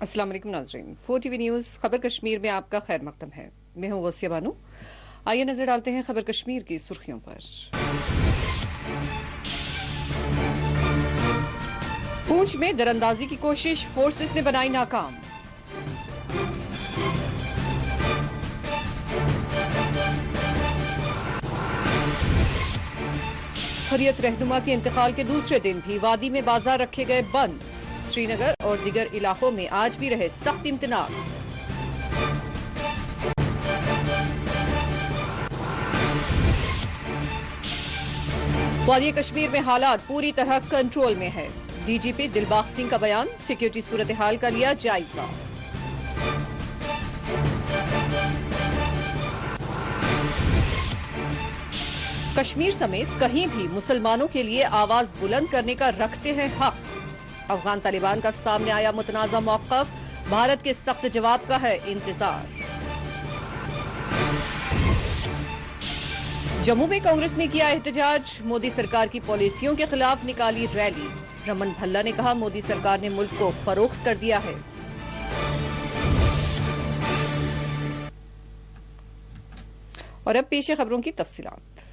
अस्सलाम वालेकुम नाज़रीन, 4 टीवी न्यूज़ खबर कश्मीर में आपका खैर मकदम है। मैं हूँ गौसिया बानू। आइए नजर डालते हैं खबर कश्मीर की सुर्खियों पर। पूंछ में दरअंदाजी की कोशिश, फोर्सेस ने बनाई नाकाम। हुर्रियत रहनुमा के इंतकाल के दूसरे दिन भी वादी में बाजार रखे गए बंद। श्रीनगर और दीगर इलाकों में आज भी रहे सख्त इम्तिनान। वादी कश्मीर में हालात पूरी तरह कंट्रोल में है। डीजीपी दिलबाग सिंह का बयान, सिक्योरिटी सूरत हाल का लिया जायजा। कश्मीर समेत कहीं भी मुसलमानों के लिए आवाज बुलंद करने का रखते हैं हक। अफगान तालिबान का सामने आया मुतनाज़ा मौक़िफ़, भारत के सख्त जवाब का है इंतजार। जम्मू में कांग्रेस ने किया एहतजाज, मोदी सरकार की पॉलिसियों के खिलाफ निकाली रैली। रमन भल्ला ने कहा, मोदी सरकार ने मुल्क को फरोख्त कर दिया है। और अब पेश है खबरों की तफसीलात।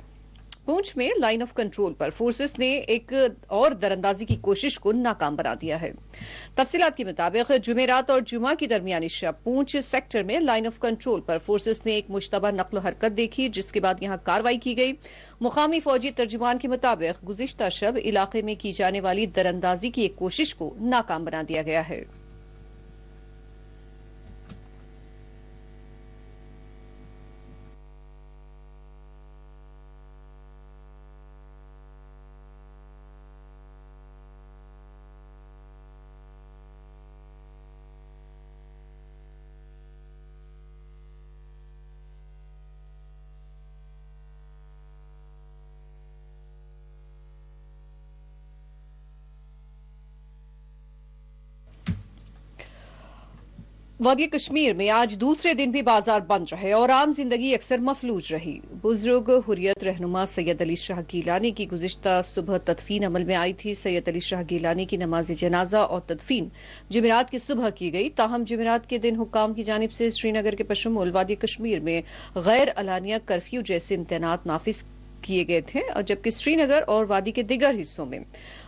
पूंछ में लाइन ऑफ कंट्रोल पर फोर्सेस ने एक और दरअंदाजी की कोशिश को नाकाम बना दिया है। तफसीलात के मुताबिक जुमेरात और जुमा की दरमियानी शब पूंछ सेक्टर में लाइन ऑफ कंट्रोल पर फोर्सेस ने एक मुश्तबा नक्ल हरकत देखी, जिसके बाद यहां कार्रवाई की गई। मुकामी फौजी तर्जुमान के मुताबिक गुज़िश्ता शब इलाके में की जाने वाली दरअंदाजी की एक कोशिश को नाकाम बना दिया गया है। वादी कश्मीर में आज दूसरे दिन भी बाजार बंद रहे और आम जिंदगी अक्सर मफलूज रही। बुजुर्ग हुर्रियत रहनुमा सैयद अली शाह गिलानी की गुज़िश्ता सुबह तदफीन अमल में आई थी। सैयद अली शाह गिलानी की नमाज जनाजा और तदफीन जुमेरात की सुबह की गई। ताहम जुमेरात के दिन हुक्काम की जानिब से श्रीनगर के पशमुल वादी कश्मीर में गैर अलानिया कर्फ्यू जैसे इम्तनात नाफिज किए गए थे, और जबकि श्रीनगर और वादी के दिगर हिस्सों में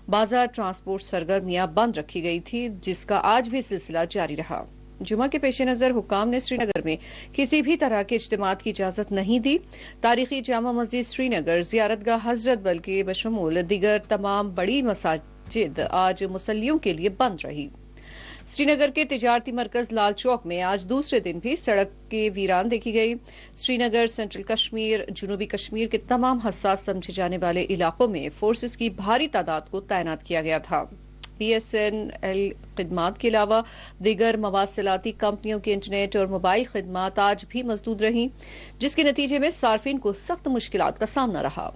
बाजार ट्रांसपोर्ट सरगर्मियां बंद रखी गई थी, जिसका आज भी सिलसिला जारी रहा। जुमा के पेश नजर हुक्काम ने श्रीनगर में किसी भी तरह के इज्तिमात की इजाजत नहीं दी। तारीखी जामा मस्जिद श्रीनगर, जियारतगाह हजरत बल के बशमूल दिगर तमाम बड़ी मसाजिद आज मुसल्लियों के लिए बंद रही। श्रीनगर के तिजारती मरकज लाल चौक में आज दूसरे दिन भी सड़क के वीरान देखी गई। श्रीनगर, सेंट्रल कश्मीर, जनूबी कश्मीर के तमाम हसास समझे जाने वाले इलाकों में फोर्सेस की भारी तादाद को तैनात किया गया था। BSNL खिदमात के अलावा दीगर मवासिलाती कंपनियों की इंटरनेट और मोबाइल खिदमात आज भी मसदूद रही, जिसके नतीजे में सार्फिन को सख्त मुश्किलात का सामना रहा।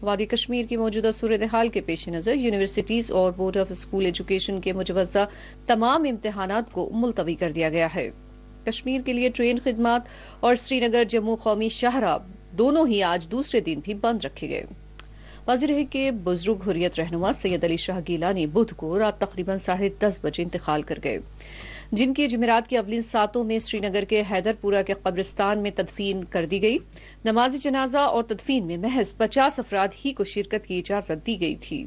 वादी कश्मीर की मौजूदा सूरत हाल के पेश नजर यूनिवर्सिटीज और बोर्ड ऑफ स्कूल एजुकेशन के मुजवज़ा तमाम इम्तहानात को मुलतवी कर दिया गया है। कश्मीर के लिए ट्रेन खिदमात और श्रीनगर जम्मू कौमी शाहराह दोनों ही आज दूसरे दिन भी बंद रखे गए। वाज़ेह है कि बुजुर्ग हुर्रियत रहनुमा सैयद अली शाह गिलानी बुध को रात तकरीबन 10:30 बजे इंतकाल कर गए, जिनकी जुमेरात की अवलिन सातों में श्रीनगर के हैदरपुरा के कब्रिस्तान में तदफीन कर दी गई। नमाज जनाजा और तदफीन में महज 50 अफराद ही को शिरकत की इजाजत दी गई थी।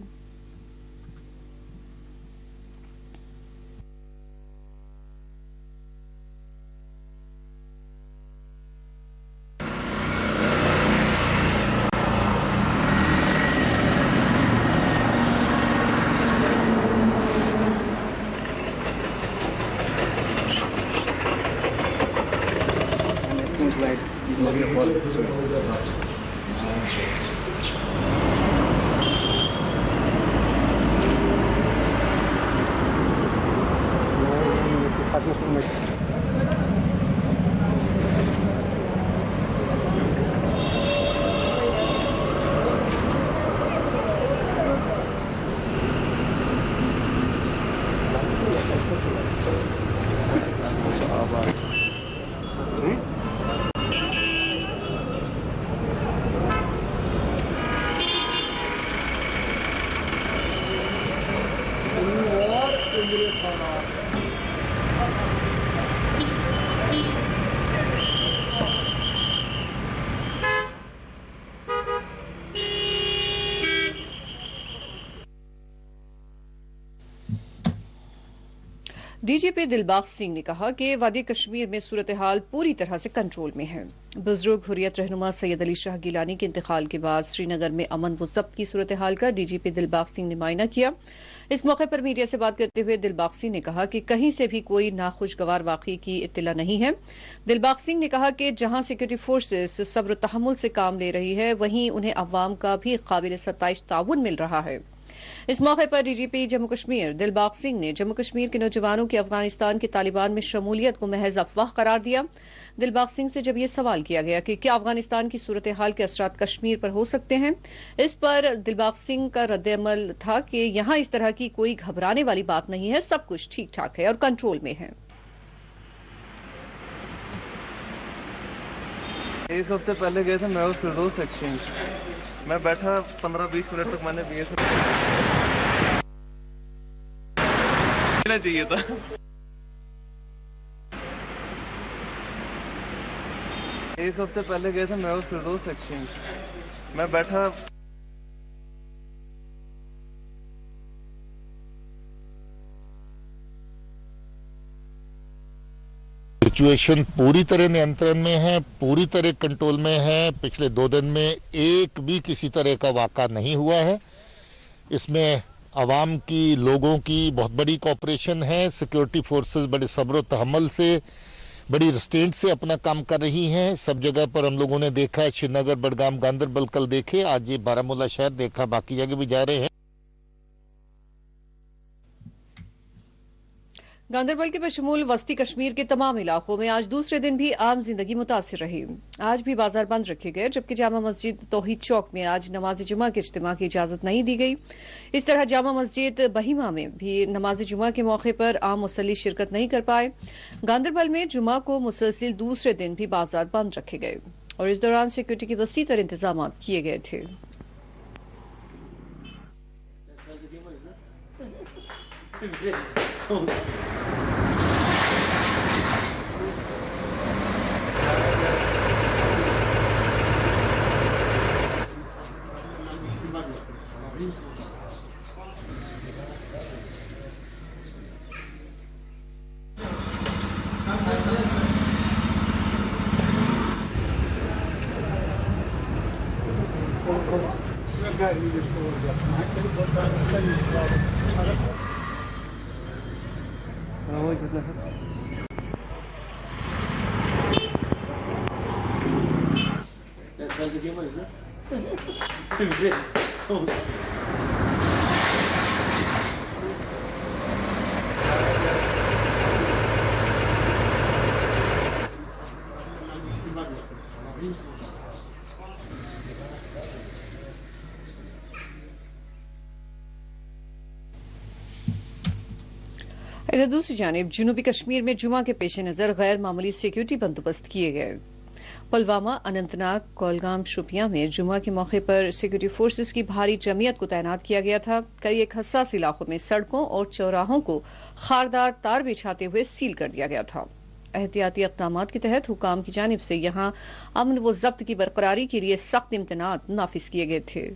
डीजीपी दिलबाग सिंह ने कहा कि वादी कश्मीर में सूरत हाल पूरी तरह से कंट्रोल में है। बुजुर्ग हुर्रियत रहनुमा सैयद अली शाह गिलानी के इंतकाल के बाद श्रीनगर में अमन व जब्त की सूरत हाल का डीजीपी दिलबाग सिंह ने मुआयना किया। इस मौके पर मीडिया से बात करते हुए दिलबाग सिंह ने कहा कि कहीं से भी कोई नाखुशगवार वाकई की इत्तला नहीं है। दिलबाग सिंह ने कहा कि जहां सिक्योरिटी फोर्सेस सब्र तहम्मुल से काम ले रही है, वहीं उन्हें अवाम का भी काबिल सताइश ताउन मिल रहा है। इस मौके पर डीजीपी जम्मू कश्मीर दिलबाग सिंह ने जम्मू कश्मीर के नौजवानों की अफगानिस्तान के तालिबान में शमूलियत को महज अफवाह करार दिया। दिलबाग सिंह से जब यह सवाल किया गया कि क्या अफगानिस्तान की सूरत हाल के असरात कश्मीर पर हो सकते हैं, इस पर दिलबाग सिंह का रद्द-ए-अमल था कि यहां इस तरह की कोई घबराने वाली बात नहीं है, सब कुछ ठीक ठाक है और कंट्रोल में है। एक हफ्ते पहले गए थे मैं और फिरदौस एक्सचेंज। मैं बैठा 15-20 मिनट तक, मैंने BSF चाहिए था। एक हफ्ते पहले गए थे मैं और फिरदौस एक्सचेंज। मैं बैठा सिचुएशन पूरी तरह नियंत्रण में है, पूरी तरह कंट्रोल में है। पिछले 2 दिन में एक भी किसी तरह का वाक़ा नहीं हुआ है। इसमें आवाम की, लोगों की बहुत बड़ी कोऑपरेशन है। सिक्योरिटी फोर्सेस बड़े सब्र तहम्मुल से, बड़ी रिस्ट्रेंट से अपना काम कर रही हैं। सब जगह पर हम लोगों ने देखा, श्रीनगर, बडगाम, गांदरबल कल देखे, आज ये बारामूला शहर देखा, बाकी जगह भी जा रहे हैं। गांदरबल के बशमूल वस्ती कश्मीर के तमाम इलाकों में आज दूसरे दिन भी आम जिंदगी मुतासिर रही। आज भी बाजार बंद रखे गए, जबकि जामा मस्जिद तौहीद चौक में आज नमाज जुमा के इज्तिमा की इजाजत नहीं दी गई। इस तरह जामा मस्जिद बहीमा में भी नमाज जुमा के मौके पर आम मुसल्ली शिरकत नहीं कर पाए। गांदरबल में जुमा को मुसलसिल दूसरे दिन भी बाजार बंद रखे गए और इस दौरान सिक्योरिटी के वसी तर इंतजाम किए गए थे। इधर दूसरी जानिब जनूबी कश्मीर में जुमा के पेश नज़र गैर मामूली सिक्योरिटी बंदोबस्त किए गए। पुलवामा, अनंतनाग, कोलगाम, शोपियां में जुमा के मौके पर सिक्योरिटी फोर्सेस की भारी जमीयत को तैनात किया गया था। कई एक हसास इलाकों में सड़कों और चौराहों को खारदार तार बिछाते हुए सील कर दिया गया था। एहतियाती इक़दाम के तहत हुकाम की जानिब से यहां अमन व जब्त की बरकरारी के लिए सख्त इम्तनात नाफिज किए गए थे।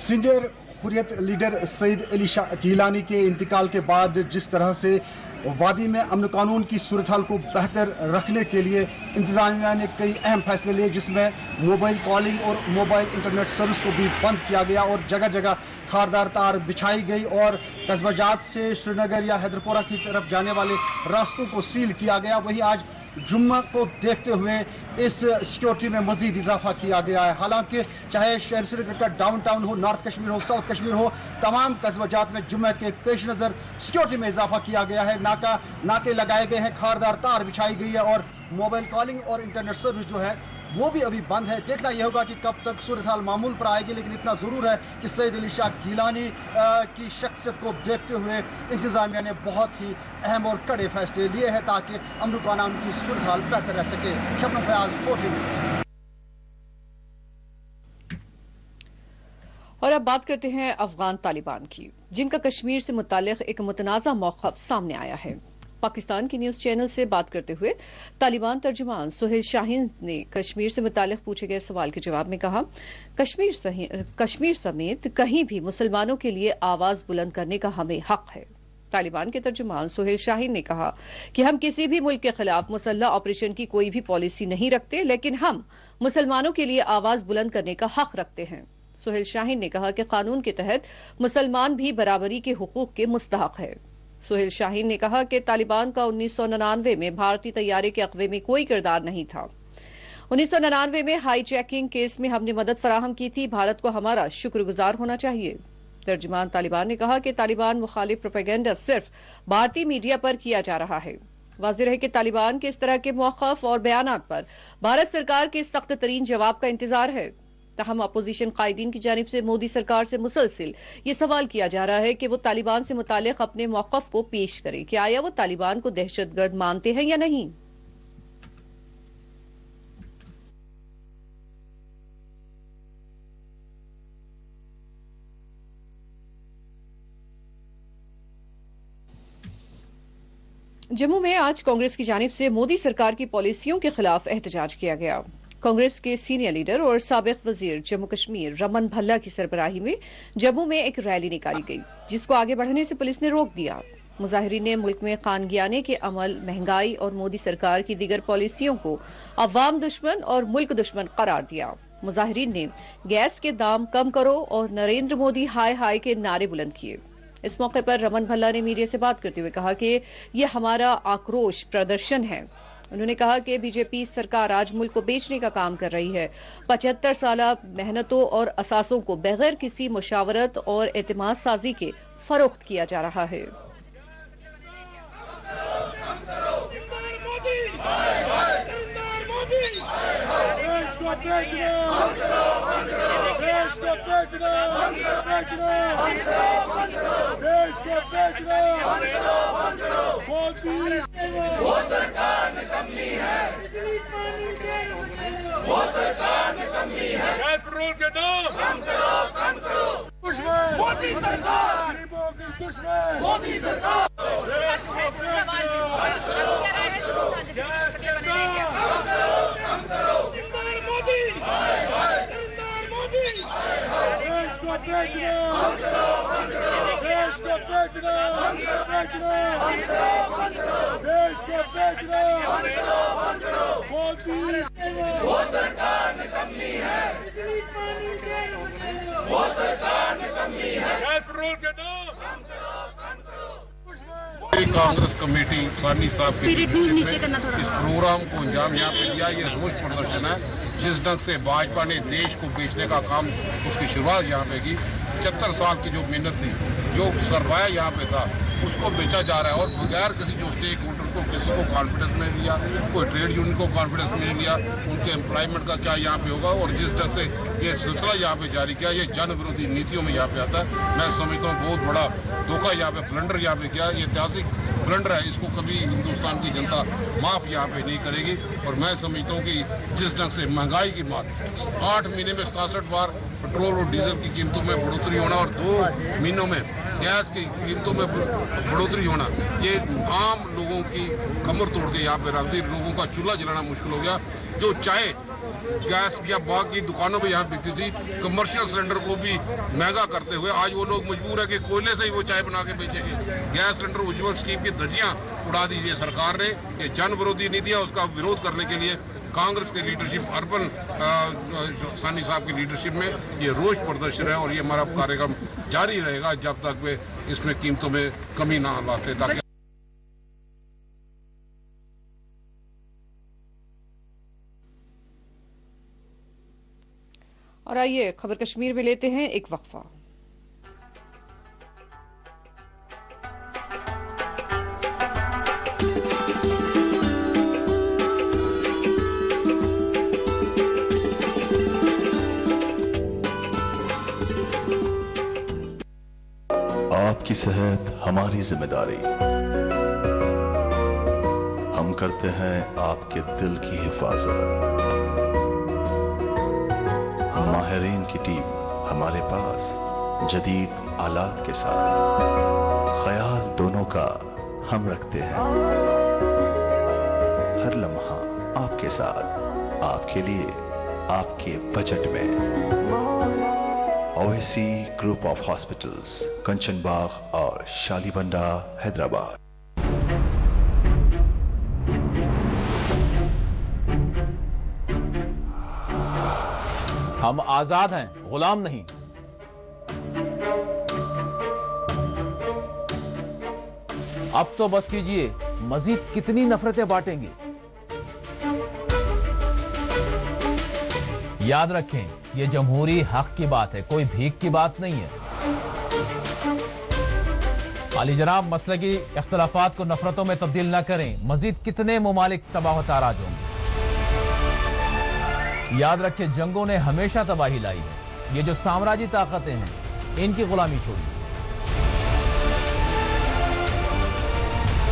सीनियर हुर्रियत लीडर सैयद अली शाह गिलानी के इंतकाल के बाद जिस तरह से वादी में अमन कानून की सूरत हाल को बेहतर रखने के लिए इंतजामिया ने कई अहम फैसले लिए, जिसमें मोबाइल कॉलिंग और मोबाइल इंटरनेट सर्विस को भी बंद किया गया और जगह जगह खारदार तार बिछाई गई और कस्बा जात से श्रीनगर या हैदरपुरा की तरफ जाने वाले रास्तों को सील किया गया। वहीं आज जुम्मा को देखते हुए इस सिक्योरिटी में मजीद इजाफा किया गया है। हालांकि चाहे शहर श्रीनगर का डाउन टाउन हो, नॉर्थ कश्मीर हो, साउथ कश्मीर हो, तमाम कस्बा जात में जुम्मे के पेश नज़र सिक्योरिटी में इजाफा किया गया है। नाके लगाए गए हैं, खारदार तार बिछाई गई है और मोबाइल कॉलिंग और इंटरनेट सर्विस जो है वो भी अभी बंद है। देखना यह होगा कि कब तक सूरत हाल मामूल पर आएगी, लेकिन इतना ज़रूर है कि सैयद अली शाह गिलानी की शख्सियत को देखते हुए इंतज़ामिया ने बहुत ही अहम और कड़े फैसले लिए हैं ताकि अमन कानून की सूरत हाल बेहतर रह सके। शबनम फयाज, 14 न्यूज़। और अब बात करते हैं अफगान तालिबान की, जिनका कश्मीर से मुताल्लिक एक मुतनाज़ा मौक़िफ़ सामने आया है। पाकिस्तान की न्यूज़ चैनल से बात करते हुए तालिबान तर्जुमान सुहेल शाहीन ने कश्मीर से मुताल्लिक पूछे गए सवाल के जवाब में कहा, कश्मीर समेत कहीं भी मुसलमानों के लिए आवाज़ बुलंद करने का हमें हक है। तालिबान के तर्जुमान सुहेल शाहीन ने कहा कि हम किसी भी मुल्क के खिलाफ मुसल्लह ऑपरेशन की कोई भी पॉलिसी नहीं रखते, लेकिन हम मुसलमानों के लिए आवाज़ बुलंद करने का हक रखते हैं। सुहेल शाहीन ने कहा कि कानून के तहत मुसलमान भी बराबरी के हुकूक के मुस्तहक है। सुहेल शाहीन ने कहा कि तालिबान का 1999 में भारतीय तैयारे के अगवे में कोई किरदार नहीं था। 1999 में हाईजैकिंग केस में हमने मदद फराहम की थी। भारत को हमारा शुक्रगुजार होना चाहिए। तर्जुमान तालिबान ने कहा कि तालिबान मुखालिफ प्रोपेगेंडा सिर्फ भारतीय मीडिया पर किया जा रहा है। वाज़ेह है कि तालिबान के इस तरह के मौक़िफ़ और बयानात पर भारत सरकार के सख्त तरीन जवाब का इंतजार है। ताहम अपोजिशन कायदीन की जानिब से मोदी सरकार से मुसलसिल ये सवाल किया जा रहा है कि वो तालिबान से मुतालिक अपने मौक़िफ़ को पेश करे कि आया वो तालिबान को दहशतगर्द मानते हैं या नहीं। जम्मू में आज कांग्रेस की जानिब से मोदी सरकार की पॉलिसियों के खिलाफ एहतजाज किया गया। कांग्रेस के सीनियर लीडर और साबिक वजीर जम्मू कश्मीर रमन भल्ला की सरबराही में जम्मू में एक रैली निकाली गई, जिसको आगे बढ़ने से पुलिस ने रोक दिया। मुजाहिरीन ने मुल्क में खानगियाने के अमल, महंगाई और मोदी सरकार की दीगर पॉलिसियों को अवाम दुश्मन और मुल्क दुश्मन करार दिया। मुजाहिरीन ने गैस के दाम कम करो और नरेंद्र मोदी हाय हाय के नारे बुलंद किए। इस मौके पर रमन भल्ला ने मीडिया से बात करते हुए कहा कि यह हमारा आक्रोश प्रदर्शन है। उन्होंने कहा कि बीजेपी सरकार आज मुल्क को बेचने का काम कर रही है। 75 साल मेहनतों और असासों को बगैर किसी मुशावरत और एतमाद साजी के फरोख्त किया जा रहा है। वो सरकार निकम्मी है, वो सरकार निकम्मी है। पेट्रोल के दाम कम करो, कम करो। मोदी सरकार, गरीबों की दुश्मन मोदी सरकार। देश को बेचना बंद करो, बंद करो। गैस के दाम कम करो, कम करो। इमरान मोदी, हाय हाय। इमरान मोदी, हाय हाय। देश को बेचना बंद करो, बंद करो। देश को बेचना बंद करो, बंद करो। देश को बेचना बंद करो, बंद करो। मोदी वो सरकार निकम्मी है, वो सरकार निकम्मी है। पेट्रोल के दाम कम करो, कम करो। कांग्रेस कमेटी सानी साहब के इस प्रोग्राम को अंजाम यहाँ पे दिया। ये रोष प्रदर्शन है। जिस ढंग से भाजपा ने देश को बेचने का काम, उसकी शुरुआत यहाँ पे की। 75 साल की जो मेहनत थी, जो सरमाया यहाँ पे था, उसको बेचा जा रहा है। और बगैर किसी जो स्टेक होल्डर को, किसी को कॉन्फिडेंस में नहीं लिया, कोई ट्रेड यूनियन को कॉन्फिडेंस में नहीं लिया, उनके एम्प्लॉयमेंट का क्या यहाँ पे होगा। और जिस ढंग से ये सिलसिला यहाँ पे जारी किया, ये जन विरोधी नीतियों में यहाँ पे आता है। मैं समझता हूँ बहुत बड़ा धोखा यहाँ पे, ब्लंडर यहाँ पे किया। ये ऐतिहासिक ब्लंडर है, इसको कभी हिंदुस्तान की जनता माफ़ यहाँ पे नहीं करेगी। और मैं समझता हूँ कि जिस ढंग से महंगाई की बात, 8 महीने में 67 बार पेट्रोल और डीजल की कीमतों में बढ़ोतरी होना और 2 महीनों में गैस की कीमतों में बढ़ोतरी होना, ये आम लोगों की कमर तोड़ के यहाँ पे रख दी। लोगों का चूल्हा जलाना मुश्किल हो गया। जो चाय गैस या बाकी दुकानों पे यहाँ बिकती थी, कमर्शियल सिलेंडर को भी महंगा करते हुए आज वो लोग मजबूर है कि कोयले से ही वो चाय बना के बेचेंगे। गैस सिलेंडर उज्ज्वल स्कीम की धज्जियाँ उड़ा दीजिए सरकार ने। ये जन विरोधी नीति है, उसका विरोध करने के लिए कांग्रेस की लीडरशिप, अर्बन सानी साहब की लीडरशिप में ये रोष प्रदर्शन है और ये हमारा कार्यक्रम जारी रहेगा जब तक वे इसमें कीमतों में कमी ना लाते। ताकि और आइए खबर कश्मीर में लेते हैं एक वक्फा। आपकी सेहत हमारी जिम्मेदारी। हम करते हैं आपके दिल की हिफाजत। माहिरीन की टीम हमारे पास जदीद आलात के साथ, ख्याल दोनों का हम रखते हैं। हर लम्हा आपके साथ, आपके लिए, आपके बजट में। ओएसी ग्रुप ऑफ हॉस्पिटल्स, कंचनबाग और शालीबंडा, हैदराबाद। हम आजाद हैं, गुलाम नहीं। अब तो बस कीजिए, मजीद कितनी नफरतें बांटेंगे। याद रखें, ये जमहूरी हक की बात है, कोई भीख की बात नहीं है। आली-जनाब मसलकी इख्तलाफात को नफरतों में तब्दील न करें, मजीद कितने मुमालिक तबाह व ताराज होंगे। याद रखें, जंगों ने हमेशा तबाही लाई है। ये जो साम्राज्य ताकतें हैं, इनकी गुलामी छोड़िए।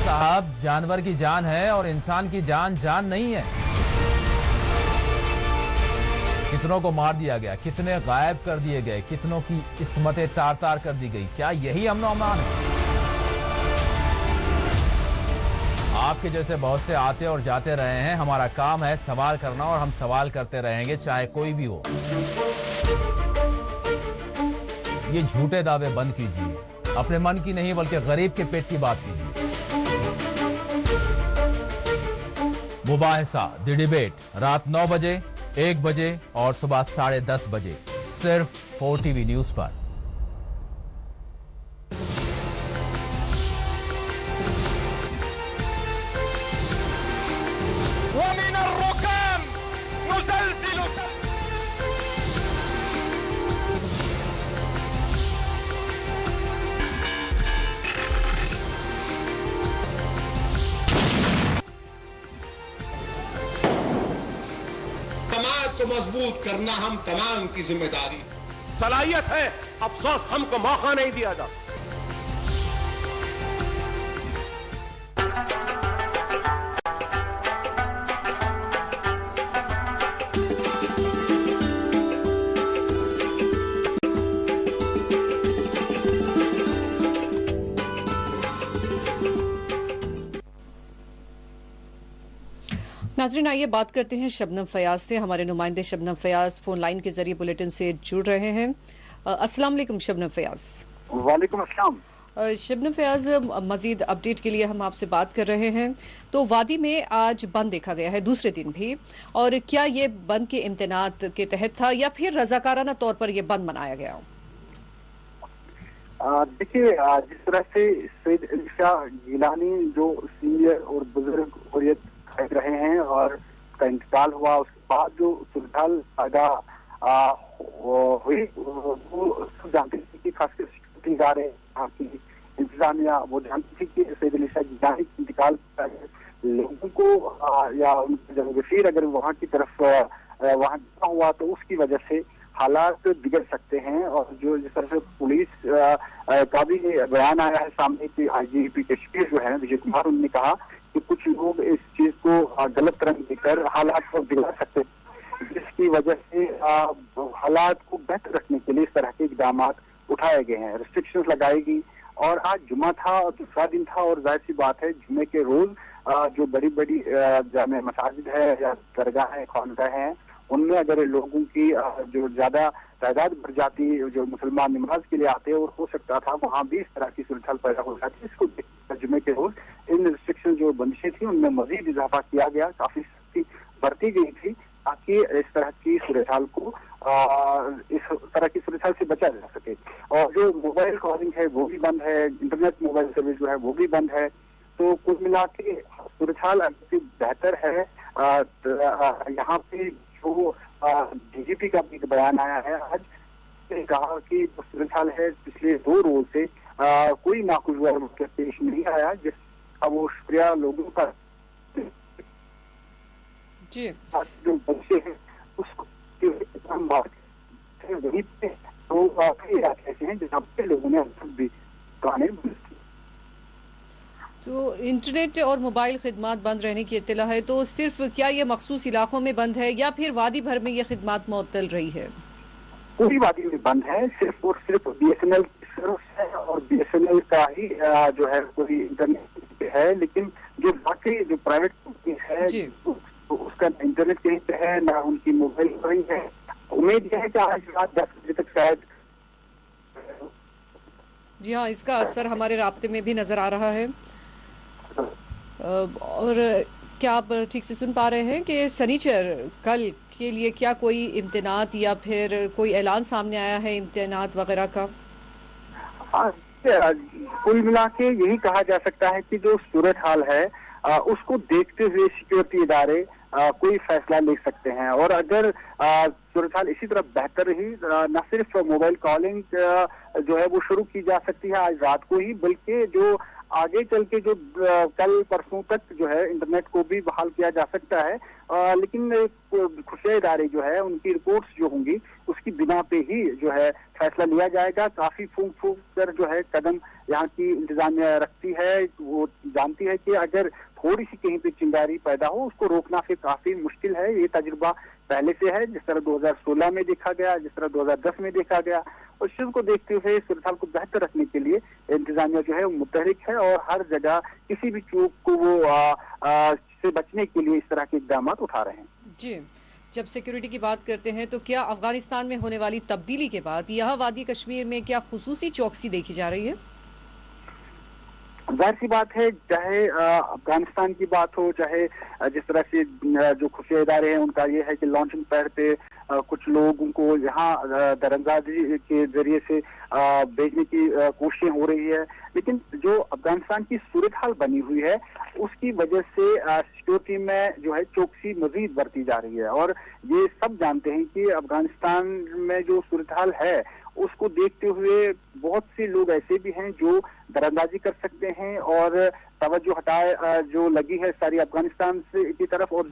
साहब, जानवर की जान है और इंसान की जान जान नहीं है। कितनों को मार दिया गया, कितने गायब कर दिए गए, कितनों की इस्मतें तार तार कर दी गई। क्या यही अमन-ओ-अमान है? आपके जैसे बहुत से आते और जाते रहे हैं। हमारा काम है सवाल करना और हम सवाल करते रहेंगे, चाहे कोई भी हो। ये झूठे दावे बंद कीजिए, अपने मन की नहीं बल्कि गरीब के पेट की बात कीजिए। मुबाहिसा द डिबेट रात 9 बजे, 1 बजे और सुबह 10:30 बजे, सिर्फ 4TV न्यूज पर। को मजबूत करना हम तमाम की जिम्मेदारी। सलाहियत है, अफसोस हमको मौका नहीं दिया जा। नाज़रीन, आइए बात करते हैं शबनम फयाज से। हमारे नुमाइंदे शबनम फयाज फोन लाइन के जरिए बुलेटिन से जुड़ रहे हैं। अस्सलाम वालेकुम शबनम फयाज। वालेकुम अस्सलाम। शबनम फयाज, मजीद अपडेट के लिए हम आपसे बात कर रहे हैं। तो वादी में आज बंद देखा गया है, दूसरे दिन भी, और क्या ये बंद के इम्तनात के तहत था या फिर रजाकाराना तौर पर यह बंद मनाया गया? देखिए, जिस तरह से सैयद अली शाह गिलानी जो सीनियर और बुजुर्ग हुर्रियत रहे हैं और उसका इंतकाल हुआ, उसके बाद जो सुरताल पैदा हुई, वो सब जानते थे कि खासकर सिक्योरिटी गार्ड यहाँ की इंतजामिया वो जानती थी कि सैयद अली शाह गिलानी के इंतकाल लोगों को या उनके जनगफीर अगर वहाँ की तरफ वहाँ हुआ तो उसकी वजह से हालात बिगड़ सकते हैं। और जो जिस तरह से पुलिस का भी बयान आया है सामने कि IGP कश्मीर जो है विजय कुमार, उन्होंने कहा कि कुछ लोग इस चीज को गलत रंग देकर हालात को बिगड़ सकते हैं, जिसकी वजह से हालात को बेहतर रखने के लिए इस तरह के इकदाम उठाए गए हैं। रिस्ट्रिक्शंस लगाएगी और आज जुमा था और दूसरा दिन था, और जाहिर सी बात है जुमे के रोज जो बड़ी बड़ी जामे मसाजिद है या दरगाह है, खानगाह हैं, उनमें अगर लोगों की जो ज्यादा तादाद बढ़ जाती, जो मुसलमान नमाज के लिए आते हैं, और हो सकता था वहाँ भी इस तरह की सुरक्षाल पैदा हो जाती। इसको जुमे के रोज इन रिस्ट्रिक्शन जो बंदिशें थी उनमें मजीद इजाफा किया गया, काफी सख्ती बरती गई थी ताकि इस तरह की सूरत-हाल को इस तरह की सूरत-हाल से बचा जा सके। और जो मोबाइल कॉलिंग है वो भी बंद है, इंटरनेट मोबाइल सर्विस जो है वो भी बंद है। तो कुल मिला के सूरत-हाल अभी बेहतर है। यहाँ पे जो डीजीपी का भी बयान आया है आज, कहा कि जो सूरत-हाल है पिछले 2 रोज से कोई नाखुशगवार मौका पेश नहीं आया, जिसका वो शुक्रिया लोगों का जी। जो बच्चे हैं उसको वहीं पे तो कई इलाके ऐसे हैं जहाँ पे लोगों ने भी गाने बंद किए। तो इंटरनेट और मोबाइल खिदमात बंद रहने की इत्तला है, तो सिर्फ क्या ये मखसूस इलाकों में बंद है या फिर वादी भर में ये खिदमात मुअत्तल रही है? पूरी वादी में बंद है, सिर्फ और सिर्फ BSNL सर्विस है और BSNL का ही जो है कोई इंटरनेट है। लेकिन जो बाकी जो प्राइवेट कंपनी है तो उसका इंटरनेट कहीं पे है ना, उनकी मोबाइल कहीं है। उम्मीद यह है कि आज रात 10 बजे तक शायद। जी हाँ, इसका असर हमारे राब्ते में भी नजर आ रहा है। और क्या आप ठीक से सुन पा रहे हैं कि सनीचर कल के लिए क्या कोई इम्तिनात या फिर कोई ऐलान सामने आया है इम्तिनात वगैरह का? हाँ, कुल मिला के यही कहा जा सकता है कि जो सूरत हाल है उसको देखते हुए सिक्योरिटी इदारे कोई फैसला ले सकते हैं। और अगर सूरत हाल इसी तरह बेहतर रही, न सिर्फ मोबाइल कॉलिंग जो है वो शुरू की जा सकती है आज रात को ही, बल्कि जो आगे चल के जो कल परसों तक जो है इंटरनेट को भी बहाल किया जा सकता है। लेकिन खुफिया इदारे जो है उनकी रिपोर्ट्स जो होंगी उसकी बिना पे ही जो है फैसला लिया जाएगा। काफी फूंक फूंक कर जो है कदम यहाँ की इंतजामिया रखती है। वो जानती है कि अगर थोड़ी सी कहीं पे चिंगारी पैदा हो उसको रोकना फिर काफी मुश्किल है। ये तजुर्बा पहले से है, जिस तरह 2016 में देखा गया, जिस तरह 2010 में देखा गया। और इस चीज को देखते हुए सूरत हाल को बेहतर रखने के लिए इंतजामिया जो है वो मुतहरिक है और हर जगह किसी भी चूक को वो से बचने के लिए इस तरह के इक़दाम उठा रहे हैं। जी, जब सिक्योरिटी की बात करते हैं तो क्या अफगानिस्तान में होने वाली तब्दीली के बाद यह वादी कश्मीर में क्या खुसूसी चौकसी देखी जा रही है? जाहिर सी बात है, चाहे अफगानिस्तान की बात हो, चाहे जिस तरह से जो खुफिया इदारे हैं उनका ये है कि लॉन्चिंग पैड पे कुछ लोगों को यहाँ दरअंदाजी के जरिए से भेजने की कोशिशें हो रही है। लेकिन जो अफगानिस्तान की सूरत हाल बनी हुई है उसकी वजह से सिक्योरिटी में जो है चौकसी मजीद बढ़ती जा रही है। और ये सब जानते हैं कि अफगानिस्तान में जो सूरत हाल है उसको देखते हुए बहुत से लोग ऐसे भी हैं जो दरअंदाजी कर सकते हैं और तवज्जो हटाए जो लगी है सारी अफगानिस्तान से की तरफ और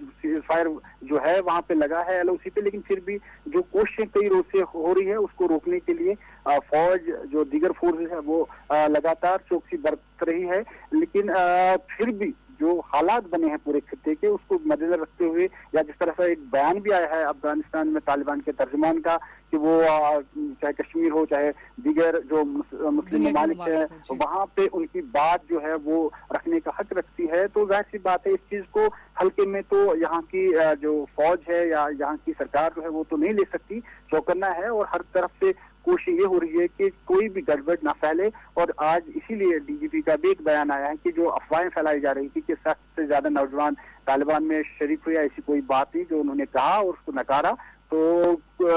फायर जो है वहां पे लगा है LOC पे। लेकिन फिर भी जो कोशिशें कई रोज से हो रही है उसको रोकने के लिए फौज जो दीगर फोर्सेस है वो लगातार चौकसी बरत रही है। लेकिन फिर भी जो हालात बने हैं पूरे खित्ते के उसको मद्देनजर रखते हुए, या जिस तरह से एक बयान भी आया है अफगानिस्तान में तालिबान के तर्जुमान का कि वो चाहे कश्मीर हो चाहे दीगर जो मुस्लिम ममालिक है वहां पे उनकी बात जो है वो रखने का हक रखती है। तो जाहिर सी बात है इस चीज को हल्के में तो यहाँ की जो फौज है या यहाँ की सरकार जो है वो तो नहीं ले सकती, चौकन्ना है और हर तरफ से कोशिश ये हो रही है कि कोई भी गड़बड़ ना फैले। और आज इसीलिए DGP का भी एक बयान आया है कि जो अफवाहें फैलाई जा रही थी कि 60 से ज्यादा नौजवान तालिबान में शरीक हुए, ऐसी कोई बात नहीं, जो उन्होंने कहा और उसको नकारा। तो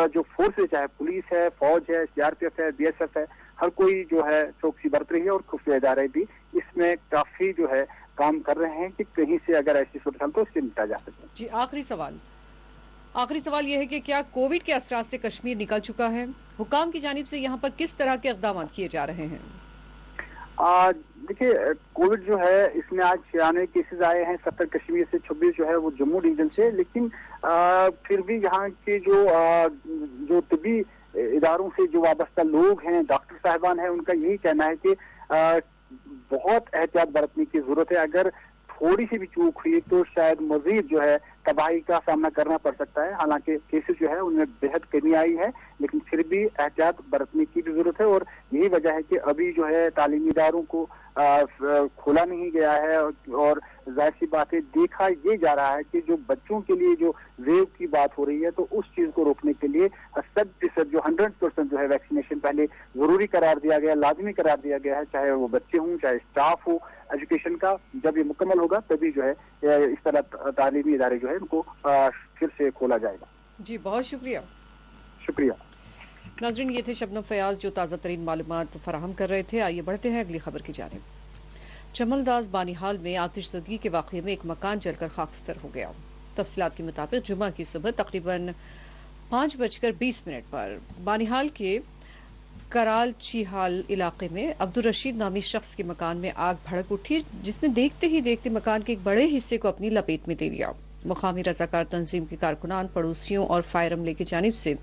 जो फोर्सेज चाहे पुलिस है, फौज है, CRPF है, BSF है, हर कोई जो है चौकसी बरत रही है और खुफिया इदारे भी इसमें काफी जो है काम कर रहे हैं कि कहीं से अगर ऐसी सूरत हाल तो उससे निपटा जा सके। जी, आखिरी सवाल यह है कि क्या कोविड के असरात से कश्मीर निकल चुका है? हुकाम की जानिब से यहाँ पर किस तरह के इक़दाम किए जा रहे हैं? देखिए, कोविड जो है इसमें आज 96 केसेस आए हैं, 70 कश्मीर से, 26 जो है वो जम्मू रीजन से। लेकिन फिर भी यहाँ के जो तिब्बी इदारों से जो वाबस्ता लोग हैं, डॉक्टर साहिबान हैं, उनका यही कहना है कि बहुत एहतियात बरतने की जरूरत है। अगर थोड़ी सी भी चूक हुई तो शायद मजीद जो है तबाही का सामना करना पड़ सकता है। हालांकि केसेस जो है उनमें बेहद कमी आई है, लेकिन फिर भी एहतियात बरतने की भी जरूरत है। और यही वजह है कि अभी जो है तालीमी इदारों को खोला नहीं गया है। और जाहिर सी बात है, देखा ये जा रहा है कि जो बच्चों के लिए जो वेव की बात हो रही है तो उस चीज को रोकने के लिए 100% जो है वैक्सीनेशन पहले जरूरी करार दिया गया, लाजमी करार दिया गया है, चाहे वो बच्चे हों चाहे स्टाफ हो एजुकेशन का। जाएगा। जब ये मुकम्मल होगा तभी जो है इस तरह तालीमी इदारे जो है इनको फिर से खोला जाएगा। जी बहुत शुक्रिया। शुक्रिया नाजरीन, ये थे शबनम फयाज जो ताज़ा तरीन मालूमात फराहम कर रहे थे। आइए बढ़ते हैं अगली खबर की जानिब। चमलदास बानीहाल में आतिशज़दगी के वाक़ये में एक मकान जलकर खाकस्तर हो गया। तफसीलात के मुताबिक जुमा की सुबह तकरीबन 5:20 पर बानीहाल के कराल चीहाल इलाके में अब्दुल रशीद नामी शख्स के मकान में आग भड़क उठी, जिसने देखते ही देखते मकान के एक बड़े हिस्से को अपनी लपेट में ले लिया। मुकामी रजाकार तंजीम के कारकुनान, पड़ोसियों और फायर अमले की जानिब से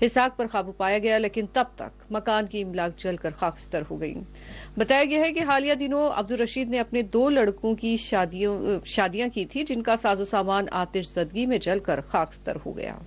इस आग पर काबू पाया गया, लेकिन तब तक मकान की इमलाक जलकर खाकस्तर हो गई। बताया गया है कि हालिया दिनों अब्दुल रशीद ने अपने 2 लड़कों की शादियां की थी, जिनका साजो सामान आतिशज़दगी में जलकर खाकस्तर हो गया।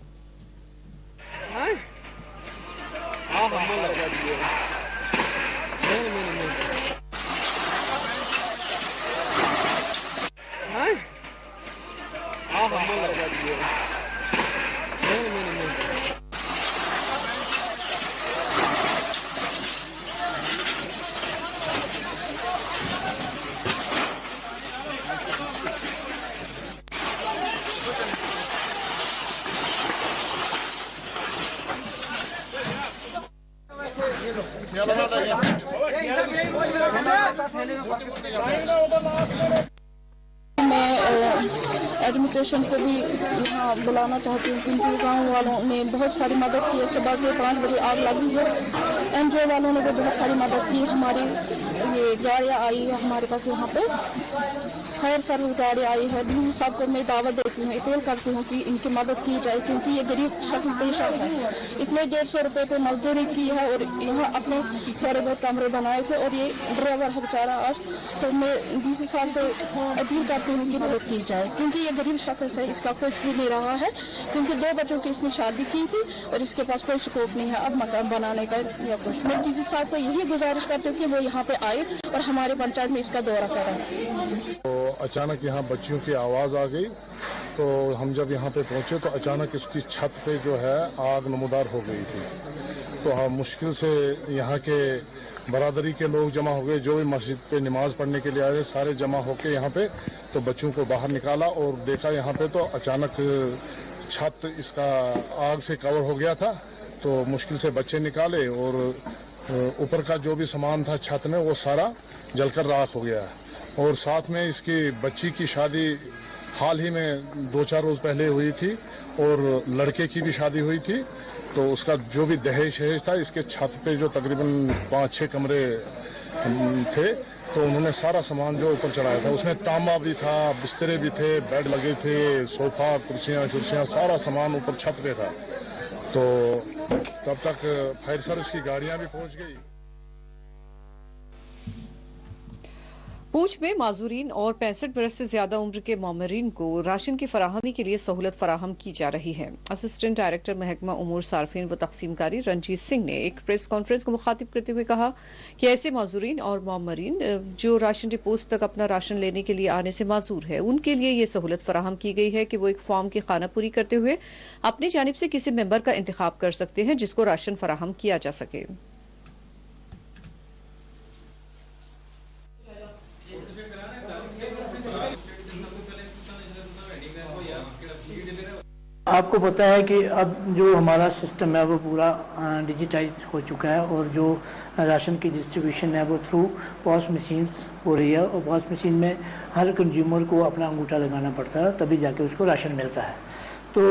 एडमिनिस्ट्रेशन को भी यहाँ बुलाना चाहती हूँ, क्योंकि गाँव वालों ने बहुत सारी मदद की है। सुबह के 5 बजे आग लगी है। एनजीओ वालों ने भी बहुत सारी मदद की। हमारी ये गाड़ियाँ आई है हमारे पास, यहाँ पे फायर सर्विस गाड़ी आई है। डीसी साहब को मैं दावत देती हूँ, अपील करती हूँ कि इनकी मदद की जाए, क्योंकि ये गरीब शख्स पेशा है। इसने 150 रुपये पे मजदूरी की है और यहाँ अपने थोड़े बहुत कमरे बनाए थे, और ये ड्राइवर है बेचारा आज। तो मैं डीसी साहब से अपील करती हूँ कि मदद की जाए, क्योंकि ये गरीब शख्स है, इसका कुछ भी नहीं रहा है, क्योंकि 2 बच्चों की इसने शादी की थी और इसके पास कोई स्कोप नहीं है अब मकान बनाने का या कुछ। मैं डीसी साहब को यही गुजारिश करती हूँ कि वो यहाँ पे आए और हमारे पंचायत में इसका दौरा करें। तो अचानक यहाँ बच्चियों की आवाज़ आ गई, तो हम जब यहाँ पे पहुँचे तो अचानक इसकी छत पे जो है आग नमूदार हो गई थी। तो हम मुश्किल से यहाँ के बरादरी के लोग जमा हो गए, जो भी मस्जिद पे नमाज पढ़ने के लिए आए सारे जमा होके यहाँ पे, तो बच्चों को बाहर निकाला और देखा यहाँ पे तो अचानक छत इसका आग से कवर हो गया था। तो मुश्किल से बच्चे निकाले और ऊपर का जो भी सामान था छत में वो सारा जलकर राख हो गया। और साथ में इसकी बच्ची की शादी हाल ही में 2-4 रोज़ पहले हुई थी और लड़के की भी शादी हुई थी। तो उसका जो भी दहेज था, इसके छत पे जो तकरीबन 5-6 कमरे थे, तो उन्होंने सारा सामान जो ऊपर चढ़ाया था, उसमें तांबा भी था, बिस्तरे भी थे, बेड लगे थे, सोफा, कुर्सियाँ, सारा सामान ऊपर छत पे था। तो तब तक फायर सर्विस की गाड़ियाँ भी पहुँच गई। पूंछ में माजूरीन और 65 बरस से ज्यादा उम्र के मामरीन को राशन की फराहमी के लिए सहूलत फराहम की जा रही है। असिस्टेंट डायरेक्टर महकमा उमूर सार्फिन व तकसीमकारी रंजीत सिंह ने एक प्रेस कॉन्फ्रेंस को मुखातिब करते हुए कहा कि ऐसे माजूरीन और मामरीन जो राशन डिपोज तक अपना राशन लेने के लिए आने से माजूर है, उनके लिए ये सहूलत फराहम की गई है कि वो एक फॉर्म की खानापुरी करते हुए अपनी जानिब से किसी मेंबर का इंतखाब कर सकते हैं जिसको राशन फराहम किया जा सके। आपको पता है कि अब जो हमारा सिस्टम है वो पूरा डिजिटाइज हो चुका है, और जो राशन की डिस्ट्रीब्यूशन है वो थ्रू पॉस मशीन्स हो रही है, और पॉस मशीन में हर कंज्यूमर को अपना अंगूठा लगाना पड़ता है, तभी जाके उसको राशन मिलता है। तो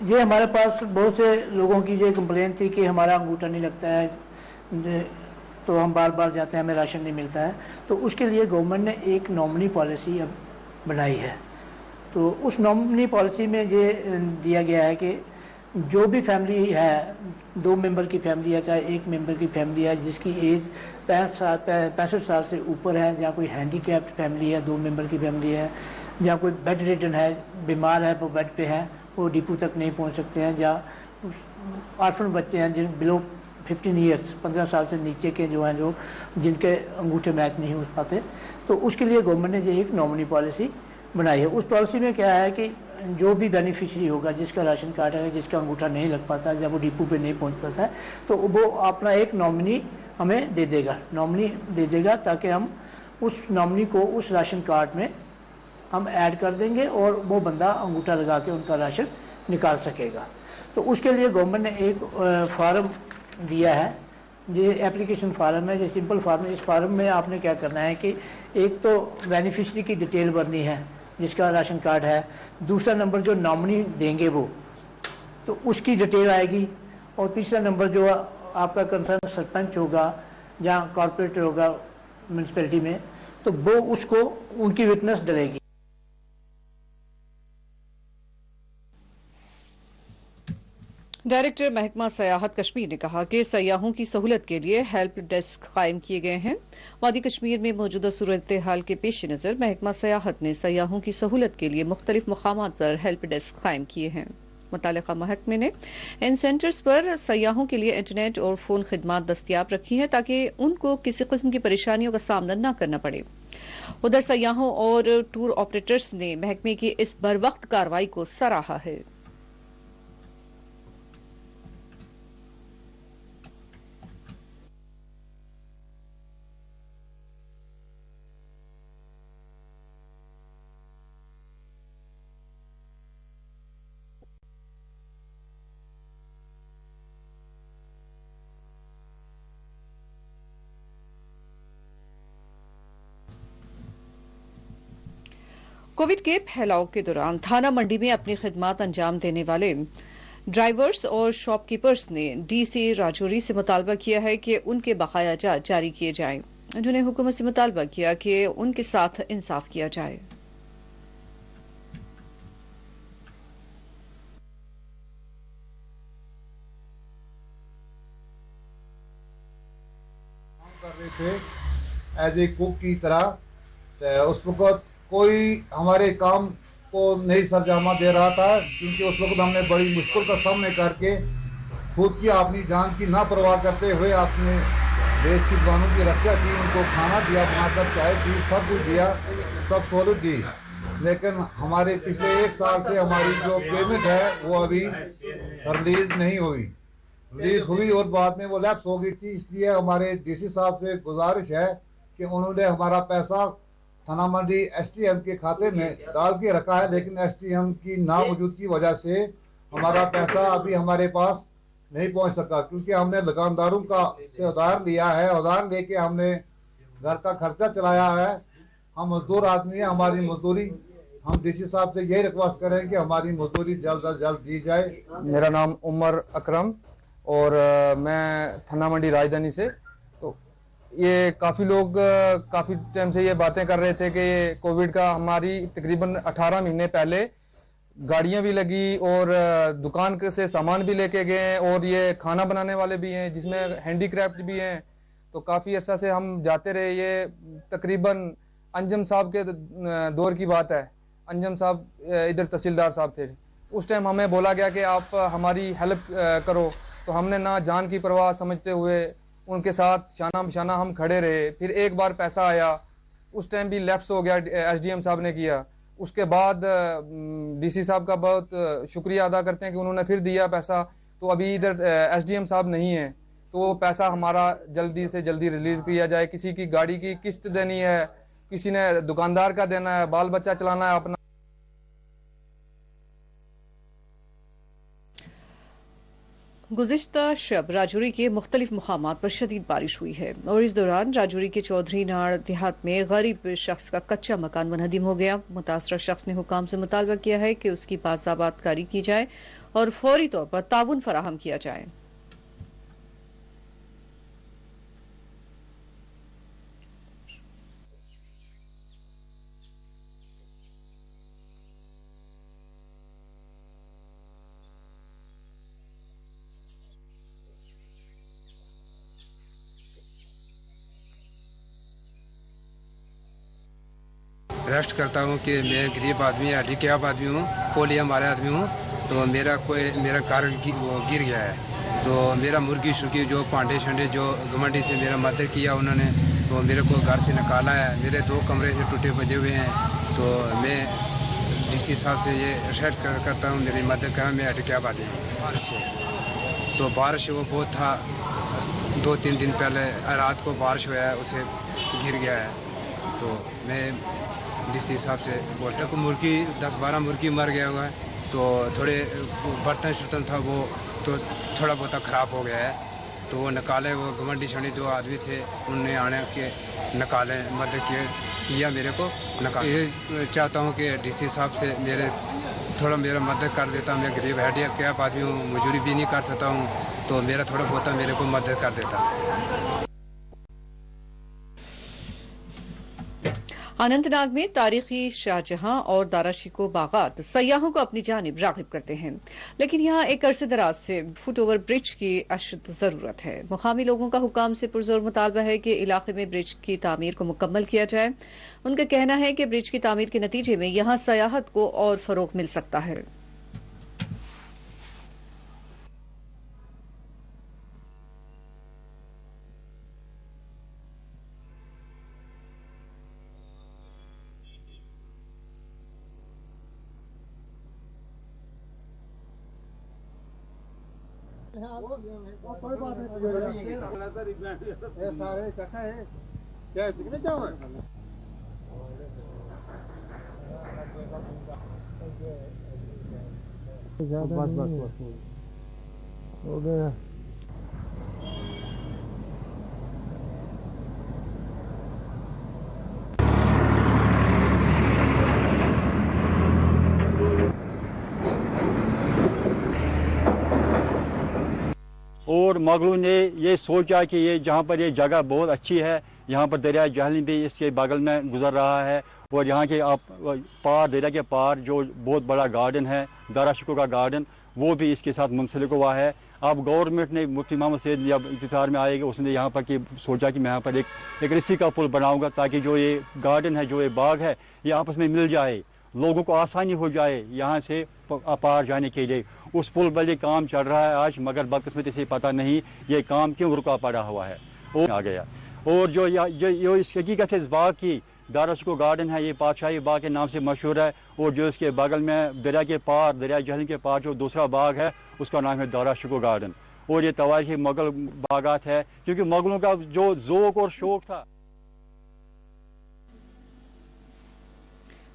ये हमारे पास बहुत से लोगों की ये कंप्लेंट थी कि हमारा अंगूठा नहीं लगता है, तो हम बार बार जाते हैं, हमें राशन नहीं मिलता है। तो उसके लिए गवर्नमेंट ने एक नॉमिनी पॉलिसी अब बनाई है। तो उस नॉमिनी पॉलिसी में ये दिया गया है कि जो भी फैमिली है, 2 मेंबर की फैमिली है, चाहे 1 मेंबर की फैमिली है, जिसकी एज 65 साल से ऊपर है, या कोई हैंडीकैप्ड फैमिली है, 2 मेंबर की फैमिली है, या कोई बेड रिडन है, बीमार है, वो बेड पे है, वो डिपो तक नहीं पहुंच सकते हैं, या ऑर्फन बच्चे हैं जिन बिलो 15 ईयर्स 15 साल से नीचे के जो हैं, जो जिनके अंगूठे मैच नहीं हो पाते, तो उसके लिए गवर्नमेंट ने ये एक नॉमिनी पॉलिसी बनाई है। उस पॉलिसी में क्या है कि जो भी बेनिफिशियरी होगा, जिसका राशन कार्ड है, जिसका अंगूठा नहीं लग पाता, जब वो डिपो पे नहीं पहुंच पाता है, तो वो अपना एक नॉमिनी हमें दे देगा, ताकि हम उस नॉमिनी को उस राशन कार्ड में हम ऐड कर देंगे और वो बंदा अंगूठा लगा के उनका राशन निकाल सकेगा। तो उसके लिए गवर्नमेंट ने एक फार्म दिया है, ये एप्लीकेशन फार्म है, ये सिंपल फार्म है। इस फार्म में आपने क्या करना है कि एक तो बेनिफिशरी की डिटेल भरनी है जिसका राशन कार्ड है, दूसरा नंबर जो नॉमिनी देंगे वो तो उसकी डिटेल आएगी, और तीसरा नंबर जो आपका कंसर्न सरपंच होगा या कॉर्पोरेटर होगा म्यूनसिपैलिटी में, तो वो उसको उनकी विटनेस डलेगी। डायरेक्टर महकमा सयाहत कश्मीर ने कहा कि सयाहों की सहूलत के लिए हेल्प डेस्क कायम किए गए हैं। वादी कश्मीर में मौजूदा सूरत हाल के पेश नज़र महकमा सयाहत ने सयाहों की सहूलत के लिए मुख्तलिफ मकामात पर हेल्प डेस्क कायम किए हैं। मुतालिका महकमे ने इन सेंटर्स पर सयाहों के लिए इंटरनेट और फ़ोन खिदमात दस्तियाब रखी हैं ताकि उनको किसी किस्म की परेशानियों का सामना न करना पड़े। उधर सयाहों और टूर ऑपरेटर्स ने महकमे की इस बरवक्त कार्रवाई को सराहा है। कोविड के फैलाव के दौरान थाना मंडी में अपनी खिदमत अंजाम देने वाले ड्राइवर्स और शॉपकीपर्स ने डीसी राजौरी से मुतालबा किया है कि उनके बकाया अजात जारी किए जाएं। उन्होंने हुकूमत से मुतालबा किया कि उनके साथ इंसाफ किया जाए। कर रहे थे एज ए कुक की तरह, उस वक्त कोई हमारे काम को नहीं सरजामा दे रहा था, क्योंकि उस वक्त हमने बड़ी मुश्किल का सामना करके खुद की अपनी जान की ना परवाह करते हुए अपने देश की जवानों की रक्षा की, उनको खाना दिया, बनाकर चाय दी, सब कुछ दिया, सब सहूलत दी। लेकिन हमारे पिछले 1 साल से हमारी जो पेमेंट है वो अभी रिलीज नहीं हुई। रिलीज हुई और बाद में वो लैप्स हो गई थी। इसलिए हमारे डीसी साहब से गुजारिश है कि उन्होंने हमारा पैसा थाना मंडी एसटीएम के खाते में डाल के रखा है, लेकिन एसटीएम की नामौजूदगी की वजह से हमारा पैसा अभी हमारे पास नहीं पहुंच सका, क्योंकि हमने दुकानदारों का से उधार लिया है। उधार लेके हमने घर का खर्चा चलाया है। हम मजदूर आदमी हैं, हमारी मजदूरी हम डीसी साहब से यही रिक्वेस्ट करें कि हमारी मजदूरी जल्द अज जल्द दी जाए। मेरा नाम उमर अकरम और मैं थाना मंडी राजधानी से। तो ये काफ़ी लोग काफ़ी टाइम से ये बातें कर रहे थे कि ये कोविड का हमारी तकरीबन 18 महीने पहले गाड़ियां भी लगी और दुकान से सामान भी लेके गए हैं, और ये खाना बनाने वाले भी हैं जिसमें हैंडीक्राफ्ट भी हैं। तो काफ़ी अर्सा से हम जाते रहे। ये तकरीबन अंजम साहब के दौर की बात है। अंजम साहब इधर तहसीलदार साहब थे, उस टाइम हमें बोला गया कि आप हमारी हेल्प करो। तो हमने ना जान की परवाह समझते हुए उनके साथ शाना बशाना हम खड़े रहे। फिर एक बार पैसा आया, उस टाइम भी लैप्स हो गया, एसडीएम साहब ने किया। उसके बाद डीसी साहब का बहुत शुक्रिया अदा करते हैं कि उन्होंने फिर दिया पैसा। तो अभी इधर एसडीएम साहब नहीं है, तो वो पैसा हमारा जल्दी से जल्दी रिलीज़ किया जाए। किसी की गाड़ी की किस्त देनी है, किसी ने दुकानदार का देना है, बाल बच्चा चलाना है अपना। गुज़िश्ता शब राजौरी के मुख्तलिफ मकामात पर शदीद बारिश हुई है और इस दौरान राजौरी के चौधरी नाड़ देहात में गरीब शख्स का कच्चा मकान मुनहदिम हो गया। मुतासरा शख्स ने हुकाम से मुतालबा किया है कि उसकी बाज़ाबातकारी की जाए और फौरी तौर पर ताउन फराहम किया जाए। रेस्ट करता हूँ कि मैं गरीब आदमी हड्डी क्याब आदमी हूँ, पोलिया मारे आदमी हूँ। तो मेरा घर वो गिर गया है। तो मेरा मुर्गी शुर्गी जो पांडे शंडे जो गवर्नमेंट से मेरा मदद किया उन्होंने, तो मेरे को घर से निकाला है। मेरे 2 कमरे से टूटे बजे हुए हैं। तो मैं डीसी साहब से ये रिक्वेस्ट करता हूँ मेरी मदद करें। मैं हड्डी क्याब आदमी हूँ बारिश से। तो बारिश वो बहुत था, 2-3 दिन पहले रात को बारिश हुआ है, उसे गिर गया है। तो मैं डीसी साहब से बोलता को मुर्गी 10-12 मुर्गी मर गया हुआ है, तो थोड़े बर्तन शुतन था वो तो थोड़ा बहुत ख़राब हो गया है, तो वो निकाले, वो घमंडी छंडी जो आदमी थे उनने आने के निकाले, मदद किया मेरे को निकाल। ये चाहता हूँ कि डीसी साहब से मेरा मदद कर देता। मैं गरीब हैंडीकैप आदमी हूँ, मजदूरी भी नहीं कर सकता हूँ, तो मेरा थोड़ा बहुत मेरे को मदद कर देता। अनंतनाग में तारीखी शाहजहां और दाराशिको बागात सयाहों को अपनी जानिब राग़िब करते हैं, लेकिन यहाँ एक अरसे दराज से फुट ओवर ब्रिज की अशद जरूरत है। मुकामी लोगों का हुकाम से पुरजोर मुतालबा है कि इलाके में ब्रिज की तामीर को मुकम्मल किया जाए। उनका कहना है कि ब्रिज की तामीर के नतीजे में यहाँ सयाहत को और फरोग मिल सकता है। कोई बात नहीं, सारे इकट्ठा है क्या कितने जाओ बस हो गया। और मुगलों ने ये सोचा कि ये जहाँ पर ये जगह बहुत अच्छी है, यहाँ पर दरिया जहलम भी इसके बगल में गुजर रहा है, और यहाँ के पार दरिया के पार जो बहुत बड़ा गार्डन है दाराशिको का गार्डन, वो भी इसके साथ मुंसलिक हुआ है। अब गवर्नमेंट ने मुफ्ती मोहम्मद सैयद जब इंतजार में आएगा, उसने यहाँ पर सोचा कि मैं यहाँ पर एक रस्सी का पुल बनाऊँगा, ताकि जो ये गार्डन है, जो ये बाग है, ये आपस में मिल जाए, लोगों को आसानी हो जाए यहाँ से पार जाने के लिए। उस पुल पर ये काम चल रहा है आज, मगर बदकिस्मती से पता नहीं ये काम क्यों रुका पड़ा हुआ है और आ गया। और जो इस हकीकत है इस बाग की, दाराशिको गार्डन है, ये बादशाही बाग के नाम से मशहूर है, और जो इसके बगल में दरिया के पार, दरिया जहलम के पार जो दूसरा बाग है, उसका नाम है दाराशिको गार्डन। और ये तवारीखी मुगल बागात है, क्योंकि मुगलों का जो ज़ौक़ और शौक़ था।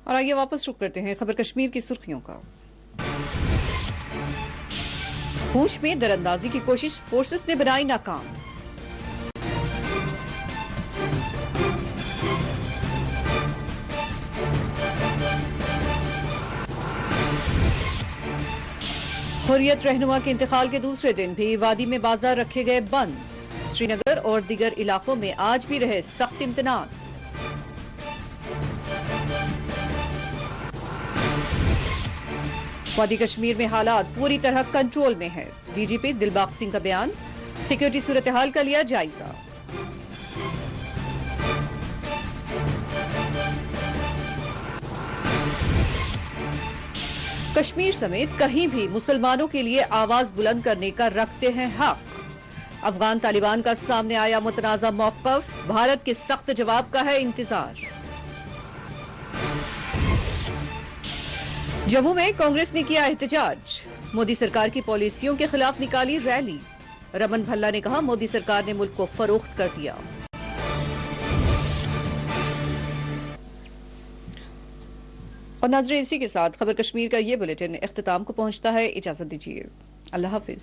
और आइए वापस रुक करते हैं खबर कश्मीर की सुर्खियों का। पूंछ में दरअंदाजी की कोशिश, फोर्सेस ने बनाई नाकाम। हुर्रियत रहनुमा के इंतकाल के दूसरे दिन भी वादी में बाजार रखे गए बंद। श्रीनगर और दीगर इलाकों में आज भी रहे सख्त इम्तिनान। वादी कश्मीर में हालात पूरी तरह कंट्रोल में है। डीजीपी दिलबाग सिंह का बयान, सिक्योरिटी सूरत हाल का लिया जायजा। कश्मीर समेत कहीं भी मुसलमानों के लिए आवाज बुलंद करने का रखते हैं हक। अफगान तालिबान का सामने आया मुतनाज़ा मौक़िफ़, भारत के सख्त जवाब का है इंतजार। जम्मू में कांग्रेस ने किया एहतजाज, मोदी सरकार की पॉलिसियों के खिलाफ निकाली रैली। रमन भल्ला ने कहा, मोदी सरकार ने मुल्क को फरोख्त कर दिया। और नाज़रीन, इसी के साथ खबर कश्मीर का ये बुलेटिन इख्तिताम को पहुंचता है। इजाजत दीजिए, अल्लाह हाफिज।